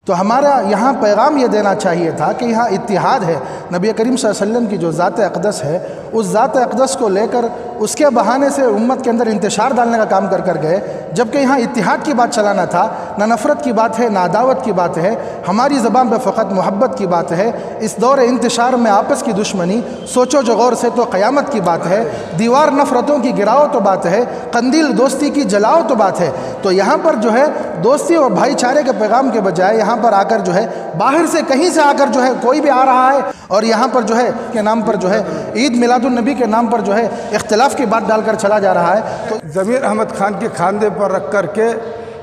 तो हमारा यहाँ पैगाम ये देना चाहिए था कि यहाँ इत्तिहाद है। नबी करीम सल्लल्लाहु अलैहि वसल्लम की जो ज़ात अक़दस है, उस ज़ात अक़दस को लेकर उसके बहाने से उम्मत के अंदर इंतशार डालने का काम कर गए, जबकि यहाँ इत्तिहाद की बात चलाना था। ना नफ़रत की बात है, ना अदावत की बात है, हमारी ज़बान पर फ़कत मोहब्बत की बात है। इस दौर इंतशार में आपस की दुश्मनी सोचो जो गौर से तो क़यामत की बात है। दीवार नफ़रतों की गिराओ तो बात है, कंदील दोस्ती की जलाओ तो बात है। तो यहाँ पर जो है दोस्ती और भाईचारे के पैगाम के बजाय यहाँ पर आकर जो है बाहर से कहीं से आकर जो है कोई भी आ रहा है और यहाँ पर जो है के नाम पर जो है ईद मिलादुन नबी के नाम पर जो है इख्तिलाफ की बात डालकर चला जा रहा है। तो ज़मीर अहमद खान के खांदे पर रख कर के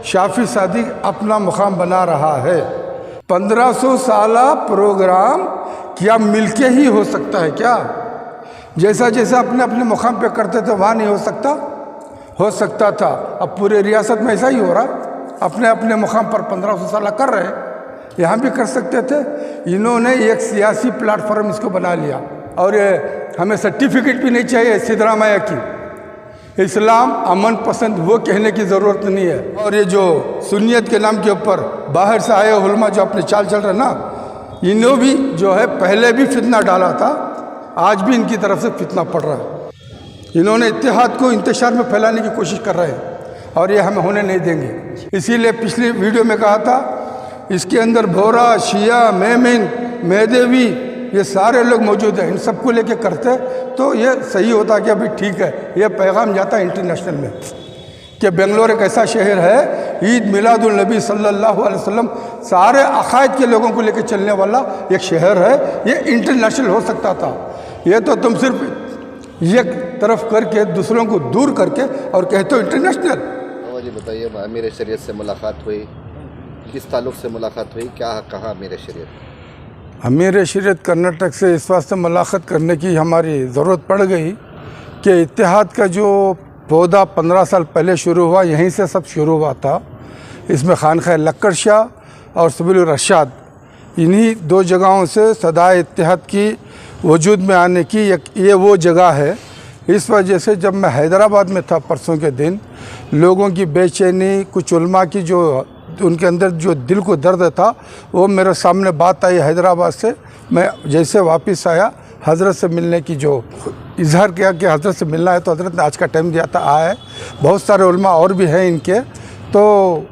शाफी सादिक अपना मुकाम बना रहा है। 1500 साला प्रोग्राम क्या मिलके ही हो सकता है क्या? जैसा जैसा अपने अपने मुकाम पे करते थे वहाँ नहीं हो सकता था। अब पूरे रियासत में ऐसा ही हो रहा, अपने अपने मुकाम पर 1500 साल कर रहे हैं। यहाँ भी कर सकते थे। इन्होंने एक सियासी प्लेटफॉर्म इसको बना लिया और हमें सर्टिफिकेट भी नहीं चाहिए सिद्धरामैया की। इस्लाम अमन पसंद वो कहने की ज़रूरत नहीं है। और ये जो सुन्नियत के नाम के ऊपर बाहर से आए उलमा जो अपने चाल चल रहे ना, इन्हों भी जो है पहले भी फितना डाला था, आज भी इनकी तरफ से फितना पड़ रहा है। इन्होंने इत्तेहाद को इंतशार में फैलाने की कोशिश कर रहे हैं और ये हमें होने नहीं देंगे। इसीलिए पिछली वीडियो में कहा था इसके अंदर बोरा, शिया, मेमिन, मेहदेवी ये सारे लोग मौजूद हैं। इन सबको लेके करते तो ये सही होता कि अभी ठीक है, ये पैगाम जाता है इंटरनेशनल में कि बेंगलोर एक ऐसा शहर है, ईद मिलादुल नबी सल्लल्लाहु अलैहि वसल्लम सारे अकायद के लोगों को लेकर चलने वाला एक शहर है। ये इंटरनेशनल हो सकता था। ये तो तुम सिर्फ एक तरफ करके दूसरों को दूर करके और कहते हो इंटरनेशनल। जी बताइए, अमीर शरीयत से मुलाकात हुई, किस ताल्लुक़ से मुलाकात हुई, क्या कहा अमीर शरीयत? अमीर शरीयत कर्नाटक से इस वास्ते मुलाकात करने की हमारी ज़रूरत पड़ गई कि इत्तेहाद का जो पौधा 15 साल पहले शुरू हुआ, यहीं से सब शुरू हुआ था। इसमें खानखा लक्कड़ शाह और सबीलुर रशाद, इन्हीं दो जगहों से सदाए इत्तेहाद की वजूद में आने की ये वो जगह है। इस वजह से जब मैं हैदराबाद में था परसों के दिन, लोगों की बेचैनी, कुछ उलमा की जो उनके अंदर जो दिल को दर्द था, वो मेरे सामने बात आई हैदराबाद से। मैं जैसे वापस आया, हज़रत से मिलने की जो इजहार किया कि हज़रत से मिलना है, तो हज़रत ने आज का टाइम दिया था, आए। बहुत सारे उलमा और भी हैं इनके, तो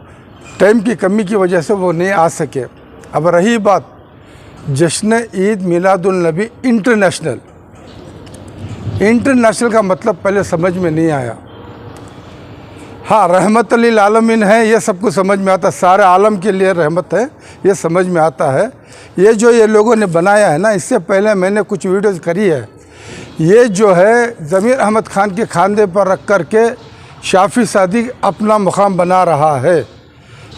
टाइम की कमी की वजह से वो नहीं आ सके। अब रही बात जश्न ईद मिलादुल नबी इंटरनेशनल का मतलब पहले समझ में नहीं आया। हाँ, रहमत लिल आलमीन है, ये सबको समझ में आता है, सारे आलम के लिए रहमत है, ये समझ में आता है। ये जो ये लोगों ने बनाया है ना, इससे पहले मैंने कुछ वीडियोज़ करी है। ये जो है ज़मीर अहमद खान के खांदे पर रख कर के शाफी सादिक अपना मुकाम बना रहा है।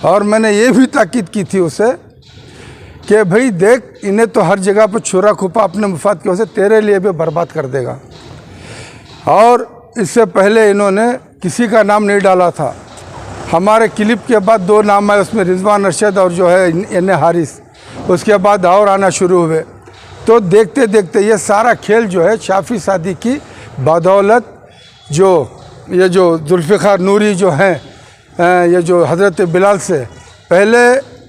और मैंने ये भी ताकीद की थी उसे कि भाई देख, इन्हें तो हर जगह पर छुरा खुपा अपने मुफाद की वजह से तेरे लिए भी बर्बाद कर देगा। और इससे पहले इन्होंने किसी का नाम नहीं डाला था। हमारे क्लिप के बाद 2 नाम आए, उसमें रिजवान अरशद और जो है एन हारिस, उसके बाद और आना शुरू हुए। तो देखते देखते ये सारा खेल जो है शाफी सादी की बदौलत, ये जो जुल्फ़िकार नूरी जो हैं, ये जो हज़रत बिलाल से पहले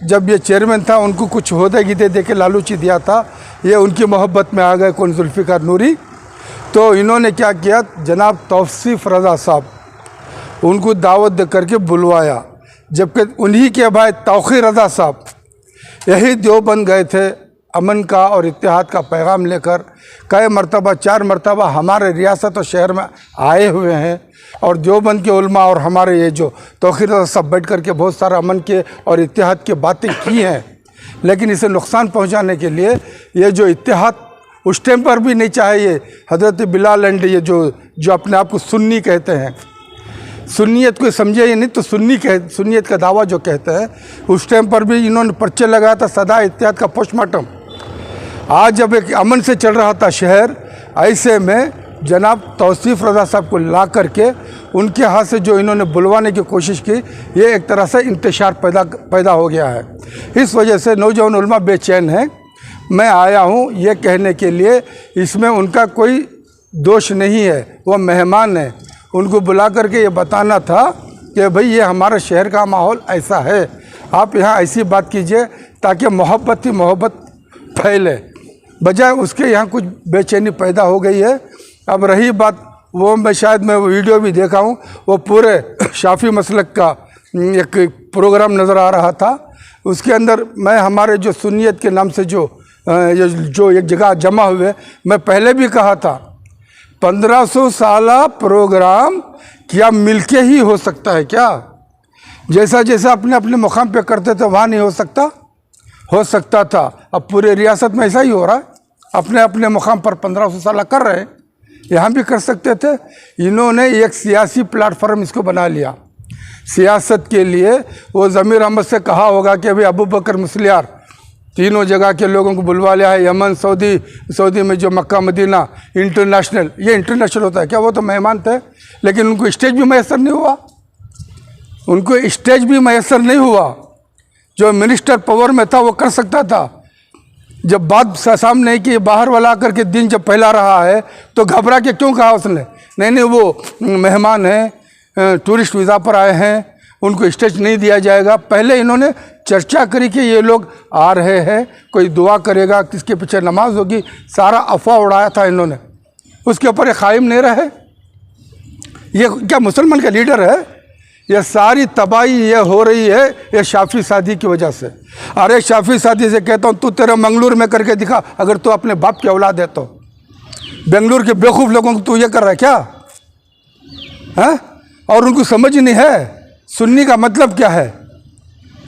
जब ये चेयरमैन था, उनको कुछ होदे गीदे दे के लालूची दिया था, ये उनकी मोहब्बत में आ गए कौन, जुल्फ़िकार नूरी। तो इन्होंने क्या किया, जनाब तौसीफ़ रज़ा साहब, उनको दावत दे करके बुलवाया, जबकि उन्हीं के भाई तौक़ीर रज़ा साहब यही देवबंद गए थे अमन का और इत्तेहाद का पैगाम लेकर। कई मरतबा, 4 मरतबा हमारे रियासत और शहर में आए हुए हैं और देवबंद के उलमा और हमारे ये जो तौक़ीर रज़ा साहब बैठ कर के बहुत सारा अमन के और इत्तेहाद की बातें की हैं। लेकिन इसे नुकसान पहुँचाने के लिए ये जो इत्तेहाद उस टाइम पर भी नहीं चाहे, ये हज़रत बिलाल एंड ये जो अपने आप को सुन्नी कहते हैं, सुन्नियत को समझे ही नहीं तो सुन्नियत का दावा जो कहते हैं, उस टाइम पर भी इन्होंने पर्चे लगाया था सदा इत्तेहाद का पोस्टमार्टम। आज जब एक अमन से चल रहा था शहर, ऐसे में जनाब तौसीफ़ रज़ा साहब को ला करके उनके हाथ से जो इन्होंने बुलवाने की कोशिश की, ये एक तरह से इंतशार पैदा हो गया है। इस वजह से नौजवान उलमा बेचैन हैं। मैं आया हूँ ये कहने के लिए, इसमें उनका कोई दोष नहीं है, वो मेहमान हैं। उनको बुला करके ये बताना था कि भाई ये हमारे शहर का माहौल ऐसा है आप यहाँ ऐसी बात कीजिए ताकि मोहब्बत ही मोहब्बत फैले, बजाय उसके यहाँ कुछ बेचैनी पैदा हो गई है। अब रही बात वो, मैं वीडियो भी देखा हूँ, वो पूरे शाफी मसलक का एक प्रोग्राम नज़र आ रहा था। उसके अंदर मैं हमारे जो सुन्नियत के नाम से जो एक जगह जमा हुए, मैं पहले भी कहा था 1500 साला प्रोग्राम क्या मिलके ही हो सकता है क्या? जैसा जैसा अपने अपने मुकाम पे करते थे वहाँ नहीं हो सकता था। अब पूरे रियासत में ऐसा ही हो रहा है, अपने अपने मुकाम पर 1500 साल कर रहे हैं, यहाँ भी कर सकते थे। इन्होंने एक सियासी प्लेटफॉर्म इसको बना लिया सियासत के लिए। वो ज़मीर अहमद से कहा होगा कि अभी अबू बकर मुस्लियार तीनों जगह के लोगों को बुलवा लिया है, यमन, सऊदी में जो मक्का मदीना इंटरनेशनल, ये इंटरनेशनल होता है क्या? वो तो मेहमान थे, लेकिन उनको स्टेज भी मैसर नहीं हुआ। जो मिनिस्टर पावर में था वो कर सकता था। जब बात सामने की बाहर वाला आकर के दिन जब फैला रहा है तो घबरा के क्यों कहा उसने? नहीं वो मेहमान हैं, टूरिस्ट वीज़ा पर आए हैं, उनको स्टेज नहीं दिया जाएगा। पहले इन्होंने चर्चा करी कि ये लोग आ रहे हैं, कोई दुआ करेगा, किसके पीछे नमाज होगी, सारा अफवाह उड़ाया था इन्होंने। उसके ऊपर ये कायम नहीं रहे। ये क्या मुसलमान का लीडर है? ये सारी तबाही ये हो रही है ये शाफी सादी की वजह से। अरे शाफी सादी से कहता हूँ, तू तेरा मंगलूर में करके दिखा, अगर तू अपने बाप की औलाद है तो। बेंगलुरु के बेवकूफ़ लोगों को तू ये कर रहा है क्या है? और उनको समझ नहीं है सुन्नी का मतलब क्या है।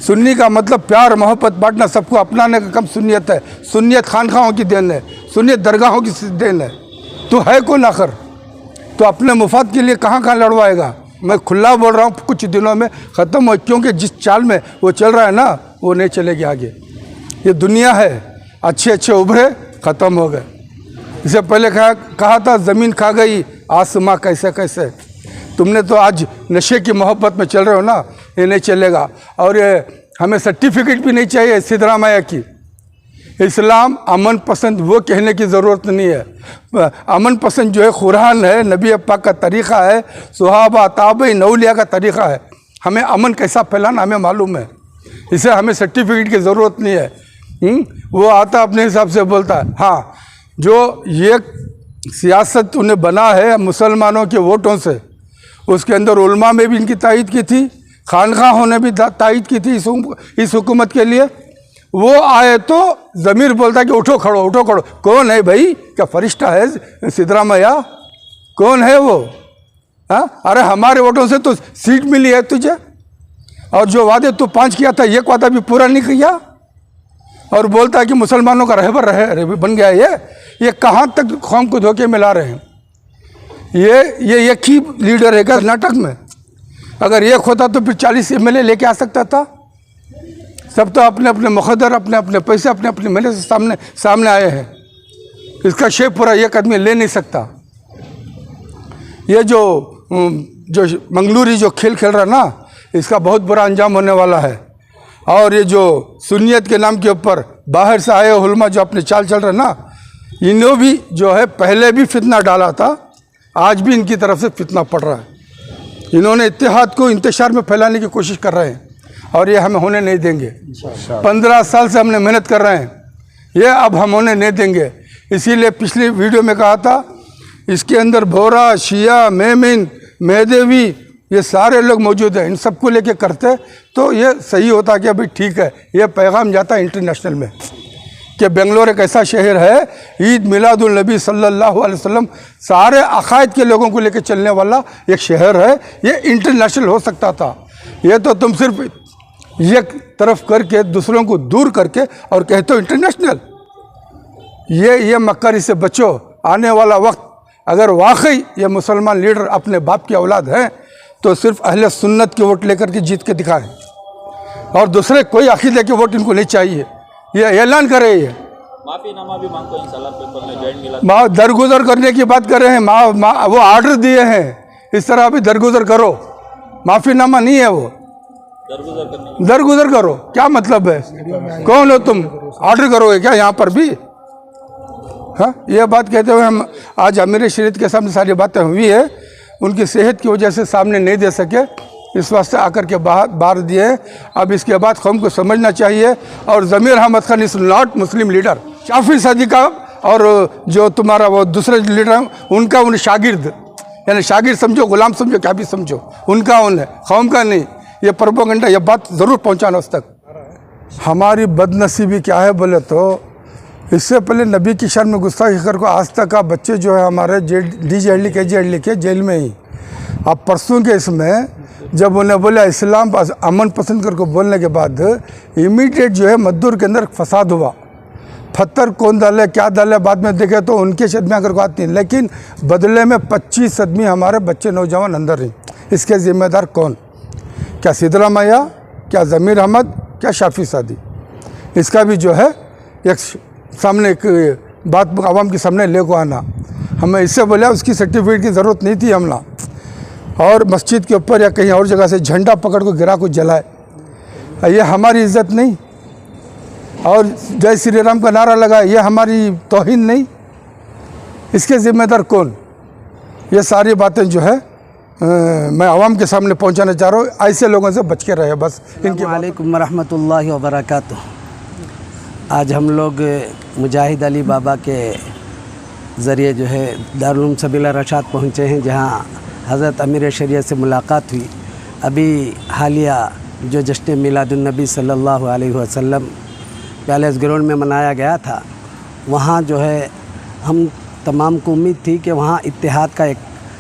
सुन्नी का मतलब प्यार मोहब्बत बांटना, सबको अपनाने का कम सुन्नियत है। सुन्नियत खानखाहों की देन है, सुन्नियत दरगाहों की देन है। तो है कौन आखिर? तो अपने मुफाद के लिए कहाँ लड़वाएगा? मैं खुला बोल रहा हूँ, कुछ दिनों में ख़त्म हो, क्योंकि जिस चाल में वो चल रहा है ना, वो नहीं चलेगी आगे। ये दुनिया है, अच्छे उभरे ख़त्म हो गए। इससे पहले कहा था ज़मीन खा गई आसमां कैसे। तुमने तो आज नशे की मोहब्बत में चल रहे हो ना, ये नहीं चलेगा। और ये हमें सर्टिफिकेट भी नहीं चाहिए सिद्धरामैया की। इस्लाम अमन पसंद वो कहने की ज़रूरत नहीं है। अमन पसंद जो है कुरान है, नबी पाक का तरीक़ा है, सुहाबा ताबईन औलिया का तरीक़ा है। हमें अमन कैसा फैलाना हमें मालूम है, इसे हमें सर्टिफिकेट की ज़रूरत नहीं है। वो आता अपने हिसाब से बोलता है। हाँ, जो ये सियासत उन्हें बना है मुसलमानों के वोटों से, उसके अंदर उलमा में भी इनकी तायद की थी, खानखाहों ने भी तायद की थी इस हुकूमत के लिए। वो आए तो ज़मीर बोलता है कि उठो खड़ो। कौन है भाई? क्या फरिश्ता है सिद्धरामैया? कौन है वो? हाँ, अरे हमारे वोटों से तो सीट मिली है तुझे, और जो वादे तू 5 किया था एक वादा भी पूरा नहीं किया, और बोलता है कि मुसलमानों का रहबर बन गया। ये कहाँ तक कौम को धोखे में ला रहे हैं? ये एक ही लीडर है कर्नाटक में। अगर एक होता तो फिर 40 MLA लेके आ सकता था। सब तो अपने अपने मुखद्दर, अपने अपने पैसे, अपने अपने मेले से सामने आए हैं। इसका शेप पूरा एक आदमी ले नहीं सकता। ये जो मंगलूरी जो खेल खेल रहा ना, इसका बहुत बुरा अंजाम होने वाला है। और ये जो सुन्नियत के नाम के ऊपर बाहर से आए उलमा जो अपने चाल चल रहे ना, इन्हों भी जो है पहले भी फितना डाला था, आज भी इनकी तरफ से फितना पड़ रहा है। इन्होंने इत्तेहाद को इंतशार में फैलाने की कोशिश कर रहे हैं, और ये हमें होने नहीं देंगे। 15 साल से हमने मेहनत कर रहे हैं, ये अब हम होने नहीं देंगे। इसीलिए पिछली वीडियो में कहा था, इसके अंदर बोहरा, शिया, मेमिन, मेहदेवी, ये सारे लोग मौजूद हैं। इन सबको लेके करते तो ये सही होता कि अभी ठीक है, ये पैगाम जाता है इंटरनेशनल में कि बेंगलोर एक ऐसा शहर है, ईद मिलादुल नबी सल्लल्लाहु अलैहि वसल्लम सारे अकायद के लोगों को लेकर चलने वाला एक शहर है। ये इंटरनेशनल हो सकता था। ये तो तुम सिर्फ एक तरफ करके दूसरों को दूर करके और कहते हो इंटरनेशनल। ये मक्कारी से बचो। आने वाला वक्त अगर वाकई ये मुसलमान लीडर अपने बाप की औलाद हैं तो सिर्फ अहले सुन्नत के वोट लेकर के जीत के दिखाएं, और दूसरे कोई अकीदे के वोट इनको नहीं चाहिए। ये ऐलान करे। ये माफीनामा भी मांगते हैं इंशाल्लाह, पेपर में जॉइंट मिला दरगुजर करने की बात कर रहे हैं। वो ऑर्डर दिए हैं, इस तरह अभी दरगुजर करो। माफीनामा नहीं है वो, दरगुजर करो। क्या मतलब है? कौन हो तुम? ऑर्डर करोगे क्या यहाँ पर भी? हाँ, ये बात कहते हुए हम आज अमीर शरीयत के सामने सारी बातें हुई है, उनकी सेहत की वजह से सामने नहीं दे सके। इस वास्ते आकर के बाहर दिए हैं। अब इसके बाद कौम को समझना चाहिए। और Zameer Ahmed Khan is not Muslim leader. Shafi Saadi का और जो तुम्हारा वो दूसरे लीडर हैं उनका उन शागिर्द, यानी शागिर्द समझो, गुलाम समझो, क्या भी समझो, उनका उन है, कौम का नहीं। ये प्रोपेगेंडा, ये बात ज़रूर पहुँचाना उस तक। हमारी बदनसीबी क्या है बोले तो, इससे पहले नबी की शर्म में गुस्ताखी कर को आज तक का बच्चे जो है हमारे DJLD KJLD के जेल में ही। अब परसों के इसमें जब उन्हें बोला इस्लाम अमन पसंद कर को बोलने के बाद इमीडिएट जो है मद्दूर के अंदर फसाद हुआ। पत्थर कौन डाले क्या डाले बाद में देखे तो उनके सदमे अगर को आती नहीं, लेकिन बदले में 25 आदमी हमारे बच्चे नौजवान अंदर रही। इसके ज़िम्मेदार कौन? क्या सिद्रा मैया, क्या ज़मीर अहमद, क्या शाफी सादी? इसका भी जो है एक सामने एक बात आवाम के सामने ले को आना। हमें इससे बोला उसकी सर्टिफिकेट की ज़रूरत नहीं थी हमला, और मस्जिद के ऊपर या कहीं और जगह से झंडा पकड़ को गिरा को जलाए, ये हमारी इज़्ज़त नहीं। और जय श्री राम का नारा लगा, ये हमारी तौहीन नहीं। इसके ज़िम्मेदार कौन? ये सारी बातें जो है मैं आवाम के सामने पहुंचाना चाह रहा हूँ। ऐसे लोगों से बच के रहे बस। अस्सलामु अलैकुम वरहमतुल्लाहि वबरकातुह। आज हम लोग मुजाहिद अली बाबा के ज़रिए जो है दारुल उलूम सबील रशाद पहुँचे हैं, जहाँ हज़रत अमीर शरीयत से मुलाकात हुई। अभी हालिया जो जश्न मिलादुन नबी सल्लल्लाहु अलैहि वसल्लम पैलेस ग्राउंड में मनाया गया था, वहाँ जो है हम तमाम को उम्मीद थी कि वहाँ इत्तेहाद का एक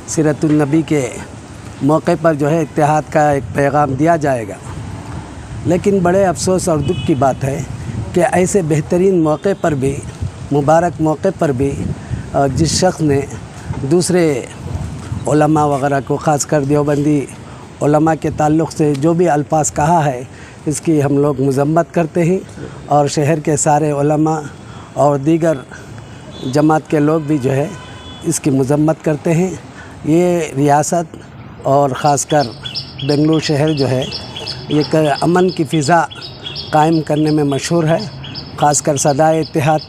सीरतुन नबी के मौके पर जो है इत्तेहाद का एक पैगाम दिया जाएगा। लेकिन बड़े अफसोस और दुख की बात है कि ऐसे बेहतरीन मौके पर भी, मुबारक मौके पर भी जिस शख्स ने दूसरे उलमा वग़ैरह को, ख़ासकर देवबंदी उलमा के ताल्लुक़ से जो भी अल्फाज कहा है, इसकी हम लोग मज़म्मत करते हैं। और शहर के सारे उलमा और दीगर जमात के लोग भी जो है इसकी मज़म्मत करते हैं। ये रियासत और ख़ासकर बेंगलुरु शहर जो है ये अमन की फ़िज़ा कायम करने में मशहूर है। ख़ासकर सदाए इत्तेहाद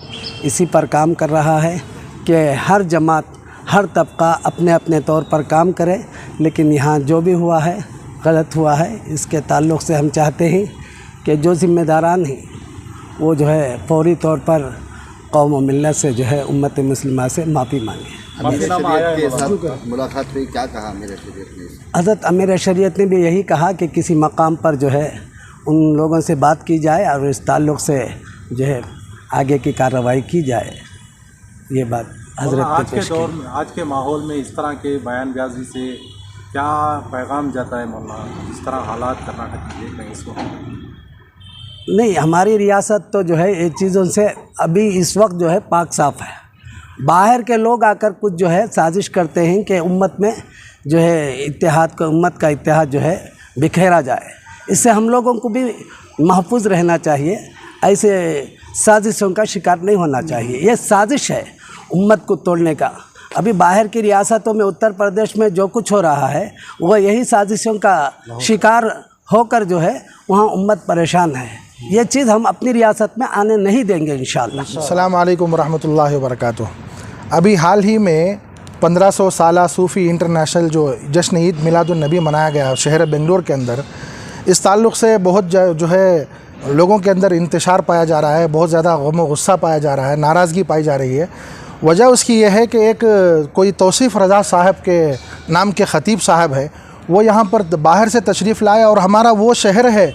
इसी पर काम कर रहा है कि हर जमात, हर तबका अपने अपने तौर पर काम करे। लेकिन यहाँ जो भी हुआ है गलत हुआ है। इसके ताल्लुक़ से हम चाहते हैं कि जो ज़िम्मेदारान हैं वो जो है फौरी तौर पर कौम और मिल्लत से जो है उम्मत मुस्लिमा से माफ़ी मांगे। के साथ मुलाकात हुई, क्या कहा अमीर शरीयत ने? हज़रत अमीर शरीयत ने भी यही कहा कि किसी मकाम पर जो है उन लोगों से बात की जाए और इस ताल्लुक़ से जो है आगे की कार्रवाई की जाए। ये बात हज़रत आज के दौर में, आज के माहौल में इस तरह के बयानबाजी से क्या पैगाम जाता है मौलाना? जिस तरह हालात कर्नाटक में देख रहे हैं इस वक्त। नहीं, हमारी रियासत तो जो है ये चीज़ों से अभी इस वक्त जो है पाक साफ़ है। बाहर के लोग आकर कुछ जो है साजिश करते हैं कि उम्मत में जो है इत्तेहाद का, उम्मत का इत्तेहाद जो है बिखेरा जाए। इससे हम लोगों को भी महफूज रहना चाहिए, ऐसे साजिशों का शिकार नहीं होना चाहिए। ये साजिश है उम्मत को तोड़ने का। अभी बाहर की रियासतों में, उत्तर प्रदेश में जो कुछ हो रहा है वह यही साजिशों का शिकार होकर जो है वहाँ उम्मत परेशान है। ये चीज़ हम अपनी रियासत में आने नहीं देंगे इंशाअल्लाह। अस्सलाम वालेकुम रहमतुल्लाहि वबरकातुह। अभी हाल ही में 1500 साला सूफ़ी इंटरनेशनल जो जश्न ईद मिलादुन नबी मनाया गया शहर बेंगलोर के अंदर, इस ताल्लुक़ से बहुत जो है लोगों के अंदर इंतशार पाया जा रहा है, बहुत ज़्यादा गम व गुस्सा पाया जा रहा है, नाराज़गी पाई जा रही है। वजह उसकी यह है कि एक कोई तौसीफ़ रज़ा साहब के नाम के ख़तीब साहब है, वो यहाँ पर बाहर से तशरीफ़ लाए और हमारा वो शहर है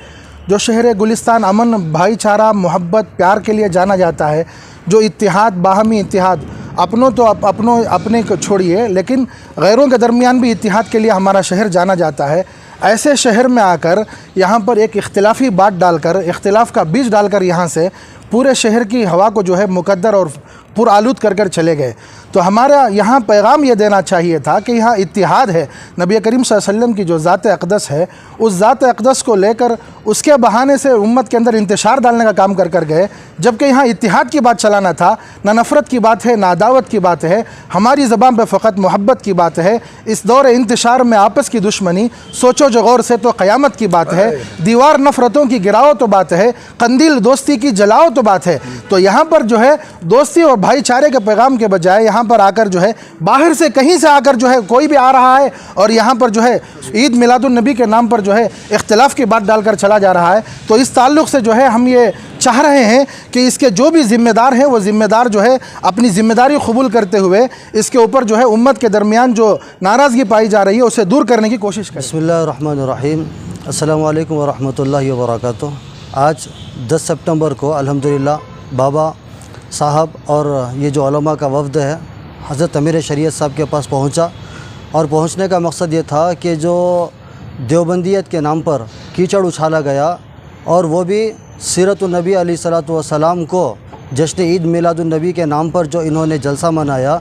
जो शहर गुलिस्तान अमन, भाईचारा, मोहब्बत, प्यार के लिए जाना जाता है, जो इत्तिहाद, बाहमी इत्तिहाद, अपनों तो अपने को छोड़िए लेकिन गैरों के दरमियान भी इत्तिहाद के लिए हमारा शहर जाना जाता है। ऐसे शहर में आकर यहाँ पर एक इख्तिलाफ़ी बात डालकर, इख्तिलाफ़ का बीज डालकर यहाँ से पूरे शहर की हवा को जो है मुकद्दर और पुरआलूद कर कर चले गए। तो हमारा यहाँ पैगाम ये देना चाहिए था कि यहाँ इत्तिहाद है, नबी करीम सल्लल्लाहु अलैहि वसल्लम की जो ज़ात अक़दस है, उस ज़ात अक़दस को लेकर उसके बहाने से उम्मत के अंदर इंतशार डालने का काम कर कर गए, जबकि यहाँ इत्तिहाद की बात चलाना था। ना नफ़रत की बात है, ना अदावत की बात है, हमारी ज़बान पर फ़कत मोहब्बत की बात है। इस दौर इंतशार में आपस की दुश्मनी सोचो जो गौर से तो क़यामत की बात है, दीवार नफ़रतों की गिराओ तो बात है, कंदील दोस्ती की जलाओ तो बात है। तो यहाँ पर जो है दोस्ती और भाईचारे के पैगाम के बजाय यहाँ पर आकर जो है बाहर से कहीं से आकर जो है कोई भी आ रहा है और यहाँ पर जो है ईद मिलादुन नबी के नाम पर जो है इख्तिलाफ़ की बात डालकर चला जा रहा है। तो इस ताल्लुक़ से जो है हम ये चाह रहे हैं कि इसके जो भी ज़िम्मेदार हैं वो ज़िम्मेदार जो है अपनी ज़िम्मेदारी कबूल करते हुए इसके ऊपर जो है उम्मत के दरमियान जो नाराज़गी पाई जा रही है उसे दूर करने की कोशिश करें। बिस्मिल्लाहिर्रहमानिर्रहीम, अस्सलामु अलैकुम वरहमतुल्लाहि वबरकातुहू। आज 10 सितंबर को अल्हम्दुलिल्लाह बाबा साहब और ये जो उलमा का वफ़द है हज़रत अमीर शरीयत साहब के पास पहुंचा और पहुंचने का मकसद ये था कि जो देवबंदियत के नाम पर कीचड़ उछाला गया और वो भी सीरतुन्नबी अलैहिस्सलातु वस्सलाम को जश्न ईद मिलादुन्नबी के नाम पर जो इन्होंने जलसा मनाया,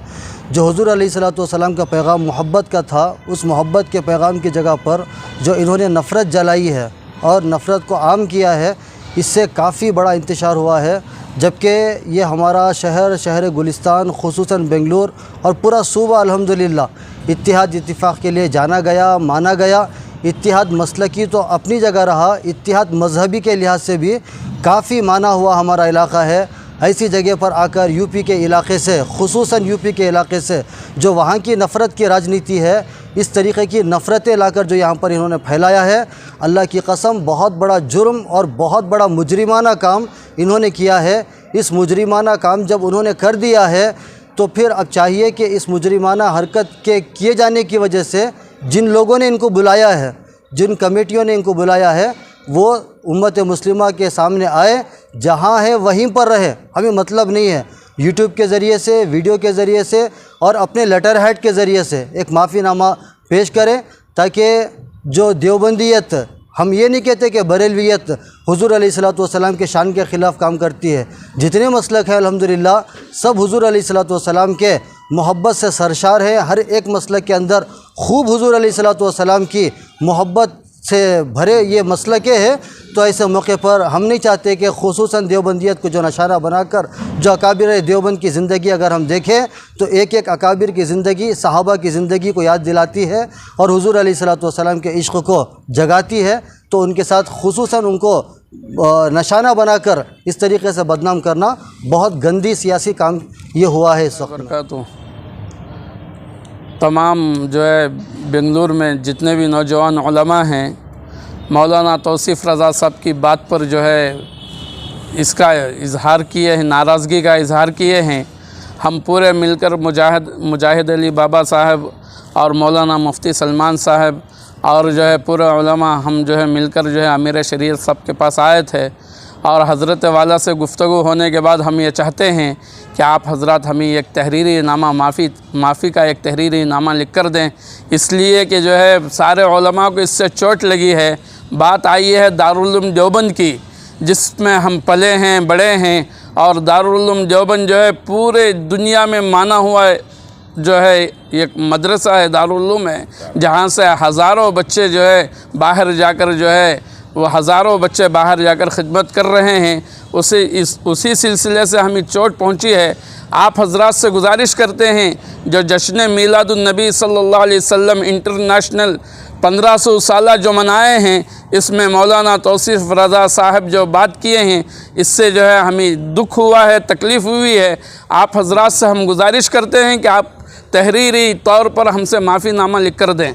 जो हुज़ूर अलैहिस्सलातु वस्सलाम का पैगाम मोहब्बत का था, उस मोहब्बत के पैगाम की जगह पर जो इन्होंने नफ़रत जलाई है और नफ़रत को आम किया है, इससे काफ़ी बड़ा इंतशार हुआ है। जबकि ये हमारा शहर गुलिस्तान खुसूसन बेंगलुरु और पूरा सूबा अल्हम्दुलिल्लाह इत्तिहाद इत्तिफ़ाक़ के लिए जाना गया, माना गया। इत्तिहाद मसलकी तो अपनी जगह रहा, इत्तिहाद मजहबी के लिहाज से भी काफ़ी माना हुआ हमारा इलाक़ा है। ऐसी जगह पर आकर यूपी के इलाके से, खुसूसन यूपी के इलाके से जो वहाँ की नफ़रत की राजनीति है, इस तरीक़े की नफ़रतें लाकर जो यहाँ पर इन्होंने फैलाया है, अल्लाह की कसम बहुत बड़ा जुर्म और बहुत बड़ा मुजरिमाना काम इन्होंने किया है। इस मुजरिमाना काम जब उन्होंने कर दिया है तो फिर अब चाहिए कि इस मुजरिमाना हरकत के किए जाने की वजह से जिन लोगों ने इनको बुलाया है, जिन कमेटियों ने इनको बुलाया है, वो उम्मत मुस्लिमा के सामने आए, जहाँ है वहीं पर रहे। हमें मतलब नहीं है यूट्यूब के ज़रिए से, वीडियो के ज़रिए से और अपने लेटर हेड के ज़रिए से एक माफ़ीनामा पेश करें, ताकि जो देवबंदियत, हम ये नहीं कहते कि बरेलवियत हुज़ूर अलैहिस्सलातु वस्सलाम के शान के ख़िलाफ़ काम करती है। जितने मसलक है अल्हम्दुलिल्लाह सब हुज़ूर अलैहिस्सलातु वस्सलाम के मोहब्बत से सरशार है। हर एक मसलक के अंदर खूब हुज़ूर अलैहिस्सलातु वस्सलाम की मोहब्बत से भरे ये मसलके है। तो ऐसे मौके पर हम नहीं चाहते कि खुसूसन देवबंदियत को जो नशाना बनाकर जो अकाबिर देवबंद की ज़िंदगी अगर हम देखें तो एक एक अकाबिर की ज़िंदगी सहाबा की ज़िंदगी को याद दिलाती है और हुज़ूर अलैहिस्सलातु वस्सलाम के इश्क़ को जगाती है। तो उनके साथ खुसूसन उनको नशाना बनाकर इस तरीके से बदनाम करना बहुत गंदी सियासी काम ये हुआ है इस वक्त। तो तमाम जो है बेंगलुरु में जितने भी नौजवान उलमा हैं, मौलाना तौसीफ़ रज़ा साहब की बात पर जो है इसका इजहार किए हैं, नाराज़गी का इजहार किए हैं। हम पूरे मिलकर मुजाहिद अली बाबा साहब और मौलाना मुफ्ती सलमान साहब और जो है पूरे उलमा हम जो है मिलकर जो है अमीर शरीयत साहब के पास आए थे और हज़रत वाला से गुफ्तगू होने के बाद हम ये चाहते हैं कि आप हज़रत हमें एक तहरीरी नामा माफ़ी का एक तहरीरी नामा लिख कर दें, इसलिए कि जो है सारे उलमा को इससे चोट लगी है। बात आई है दारुल उलूम देवबंद की, जिसमें हम पले हैं, बड़े हैं, और दारुल उलूम देवबंद जो है पूरे दुनिया में माना हुआ है, जो है एक मदरसा है, दारुल उलूम है, जहाँ से हज़ारों बच्चे जो है बाहर जाकर जो है वो हज़ारों बच्चे बाहर जाकर खिदमत कर रहे हैं। उसी सिलसिले से हमें चोट पहुंची है। आप हज़रात से गुजारिश करते हैं जो जश्न मिलादुन्नबी सल्लल्लाहु अलैहि वसल्लम इंटरनेशनल 1500 साला जो मनाए हैं, इसमें मौलाना तौसीफ़ रज़ा साहब जो बात किए हैं, इससे जो है हमें दुख हुआ है, तकलीफ़ हुई है। आप हज़रात से हम गुजारिश करते हैं कि आप तहरीरी तौर पर हमसे माफ़ीनामा लिख कर दें।